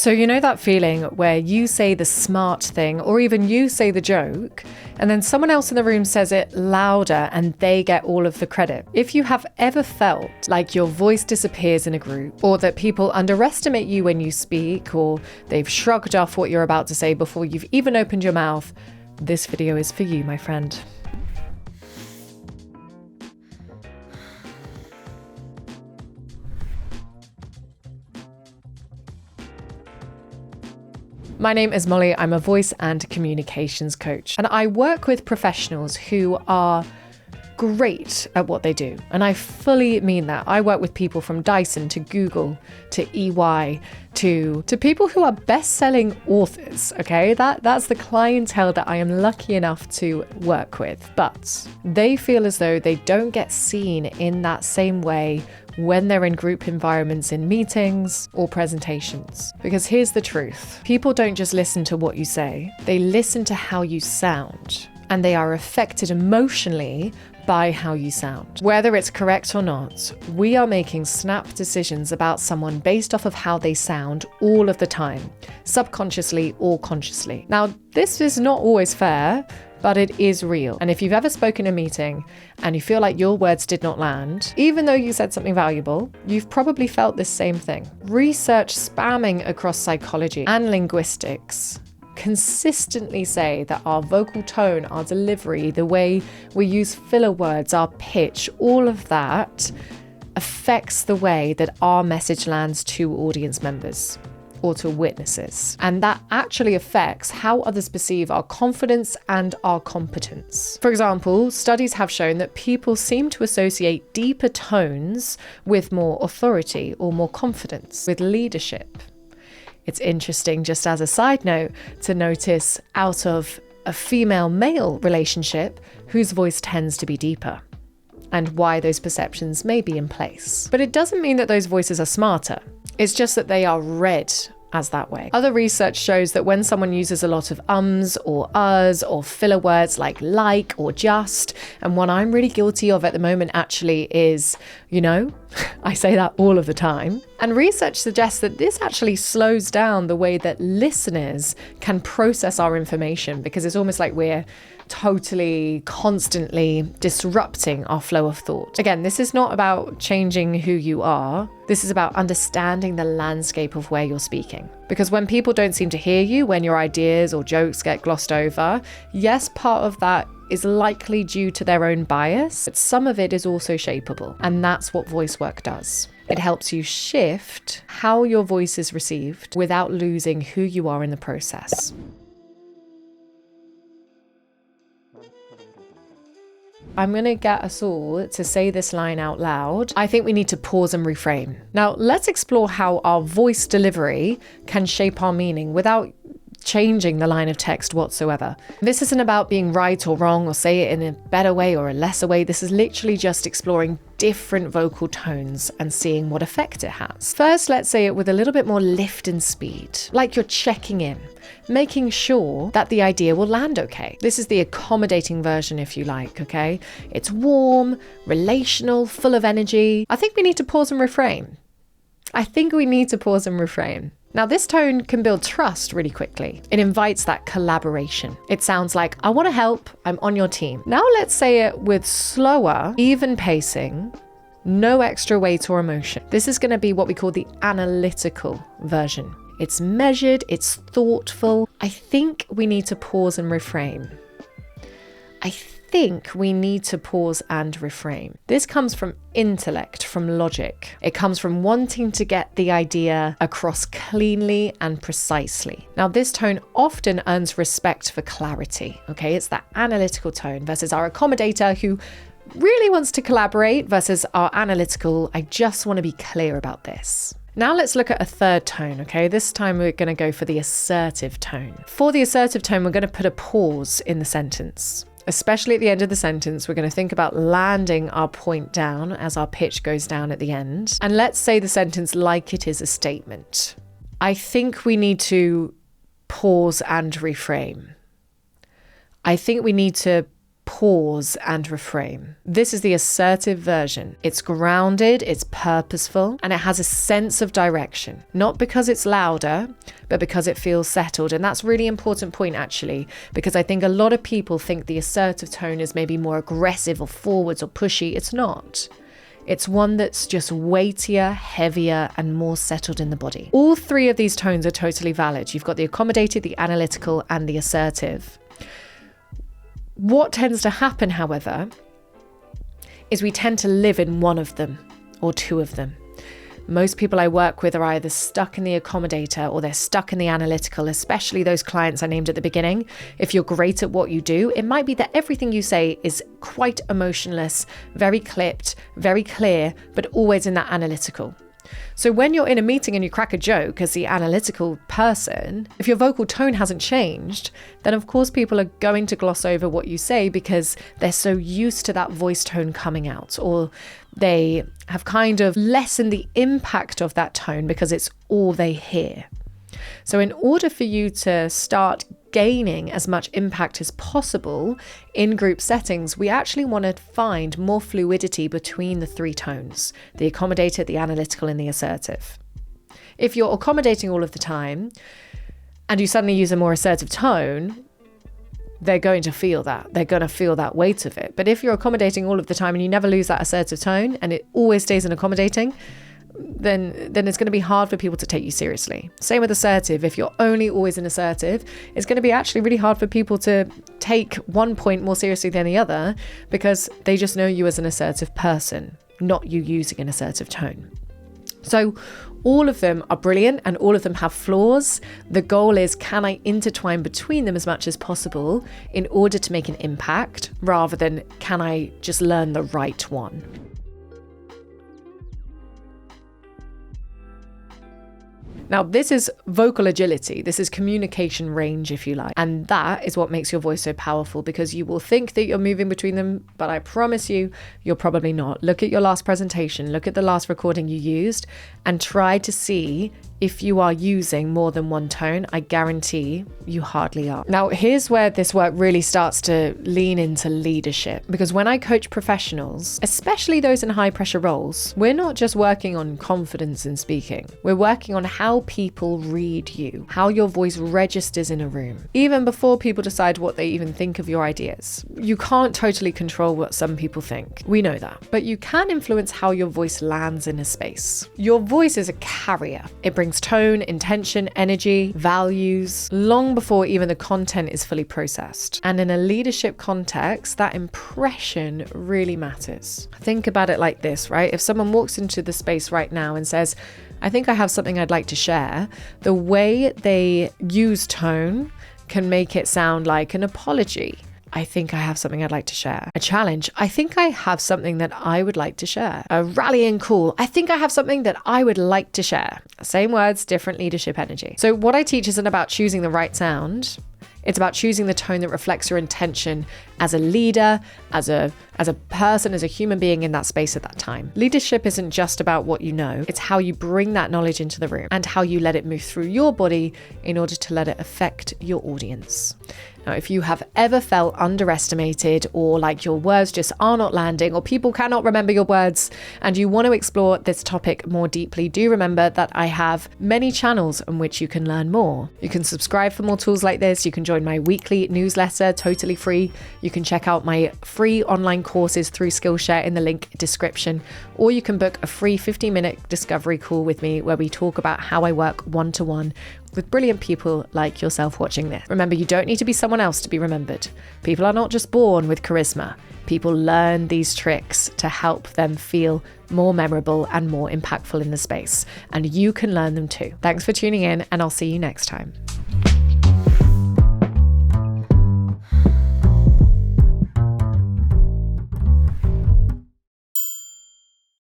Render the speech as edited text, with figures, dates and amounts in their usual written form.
So you know that feeling where you say the smart thing or even you say the joke and then someone else in the room says it louder and they get all of the credit? If you have ever felt like your voice disappears in a group, or that people underestimate you when you speak, or they've shrugged off what you're about to say before you've even opened your mouth, this video is for you, my friend. My name is Molly. I'm a voice and communications coach, and I work with professionals who are great at what they do. And I fully mean that. I work with people from Dyson to Google to EY to people who are best-selling authors, okay? That's the clientele that I am lucky enough to work with. But they feel as though they don't get seen in that same way when they're in group environments, in meetings or presentations. Because here's the truth. People don't just listen to what you say, they listen to how you sound. And they are affected emotionally by how you sound. Whether it's correct or not, we are making snap decisions about someone based off of how they sound all of the time, subconsciously or consciously. Now, this is not always fair, but it is real. And if you've ever spoken in a meeting and you feel like your words did not land, even though you said something valuable, you've probably felt this same thing. Research spanning across psychology and linguistics consistently say that our vocal tone, our delivery, the way we use filler words, our pitch, all of that affects the way that our message lands to audience members or to witnesses. And that actually affects how others perceive our confidence and our competence. For example, studies have shown that people seem to associate deeper tones with more authority or more confidence, with leadership. It's interesting, just as a side note, to notice out of a female-male relationship whose voice tends to be deeper, and why those perceptions may be in place. But it doesn't mean that those voices are smarter. It's just that they are read as that way. Other research shows that when someone uses a lot of ums or uhs or filler words like or just, and one I'm really guilty of at the moment actually is, I say that all of the time. And research suggests that this actually slows down the way that listeners can process our information, because it's almost like we're totally constantly disrupting our flow of thought. Again, this is not about changing who you are. This is about understanding the landscape of where you're speaking. Because when people don't seem to hear you, when your ideas or jokes get glossed over, yes, part of that is likely due to their own bias, but some of it is also shapeable. And that's what voice work does. It helps you shift how your voice is received without losing who you are in the process. I'm going to get us all to say this line out loud. I think we need to pause and reframe. Now, let's explore how our voice delivery can shape our meaning without changing the line of text whatsoever. This isn't about being right or wrong or say it in a better way or a lesser way. This is literally just exploring different vocal tones and seeing what effect it has. First, let's say it with a little bit more lift and speed, like you're checking in, making sure that the idea will land okay. This is the accommodating version, if you like, okay? It's warm, relational, full of energy. I think we need to pause and reframe. Now, this tone can build trust really quickly. It invites that collaboration. It sounds like, I want to help, I'm on your team. Now let's say it with slower, even pacing, no extra weight or emotion. This is going to be what we call the analytical version. It's measured, it's thoughtful. I think we need to pause and reframe. This comes from intellect, from logic. It comes from wanting to get the idea across cleanly and precisely. Now, this tone often earns respect for clarity, okay? It's that analytical tone versus our accommodator who really wants to collaborate versus our analytical, I just want to be clear about this. Now let's look at a third tone, okay? This time we're going to go for the assertive tone. For the assertive tone, we're going to put a pause in the sentence. Especially at the end of the sentence, we're going to think about landing our point down as our pitch goes down at the end. And let's say the sentence like it is a statement. I think we need to pause and reframe. I think we need to pause and reframe. This is the assertive version. It's grounded, it's purposeful, and it has a sense of direction. Not because it's louder, but because it feels settled. And that's a really important point, actually, because I think a lot of people think the assertive tone is maybe more aggressive or forwards or pushy. It's not. It's one that's just weightier, heavier, and more settled in the body. All three of these tones are totally valid. You've got the accommodated, the analytical, and the assertive. What tends to happen, however, is we tend to live in one of them or two of them. Most people I work with are either stuck in the accommodator or they're stuck in the analytical, especially those clients I named at the beginning. If you're great at what you do, it might be that everything you say is quite emotionless, very clipped, very clear, but always in that analytical. So when you're in a meeting and you crack a joke as the analytical person, if your vocal tone hasn't changed, then of course people are going to gloss over what you say because they're so used to that voice tone coming out, or they have kind of lessened the impact of that tone because it's all they hear. So in order for you to start gaining as much impact as possible in group settings, we actually want to find more fluidity between the three tones, the accommodated, the analytical, and the assertive. If you're accommodating all of the time and you suddenly use a more assertive tone, they're going to feel that. They're going to feel that weight of it. But if you're accommodating all of the time and you never lose that assertive tone and it always stays in accommodating, then it's going to be hard for people to take you seriously. Same with assertive. If you're only always in assertive, it's going to be actually really hard for people to take one point more seriously than the other because they just know you as an assertive person, not you using an assertive tone. So all of them are brilliant and all of them have flaws. The goal is, can I intertwine between them as much as possible in order to make an impact, rather than can I just learn the right one? Now, this is vocal agility. This is communication range, if you like. And that is what makes your voice so powerful, because you will think that you're moving between them, but I promise you, you're probably not. Look at your last presentation, look at the last recording you used, and try to see if you are using more than one tone. I guarantee you hardly are. Now, here's where this work really starts to lean into leadership, because when I coach professionals, especially those in high pressure roles, we're not just working on confidence in speaking. We're working on how people read you, how your voice registers in a room, even before people decide what they even think of your ideas. You can't totally control what some people think. We know that. But you can influence how your voice lands in a space. Your voice is a carrier. It brings tone, intention, energy, values, long before even the content is fully processed. And in a leadership context, that impression really matters. Think about it like this, right? If someone walks into the space right now and says, I think I have something I'd like to share, the way they use tone can make it sound like an apology. I think I have something I'd like to share. A challenge. I think I have something that I would like to share. A rallying call. I think I have something that I would like to share. Same words, different leadership energy. So what I teach isn't about choosing the right sound. It's about choosing the tone that reflects your intention as a leader, as a person, as a human being in that space at that time. Leadership isn't just about what you know. It's how you bring that knowledge into the room and how you let it move through your body in order to let it affect your audience. Now, if you have ever felt underestimated, or like your words just are not landing, or people cannot remember your words, and you want to explore this topic more deeply, do remember that I have many channels on which you can learn more. You can subscribe for more tools like this. You can join my weekly newsletter, totally free. You can check out my free online courses through Skillshare in the link description, or you can book a free 15-minute discovery call with me where we talk about how I work one-to-one with brilliant people like yourself watching this. Remember, you don't need to be someone else to be remembered. People are not just born with charisma. People learn these tricks to help them feel more memorable and more impactful in the space. And you can learn them too. Thanks for tuning in, and I'll see you next time.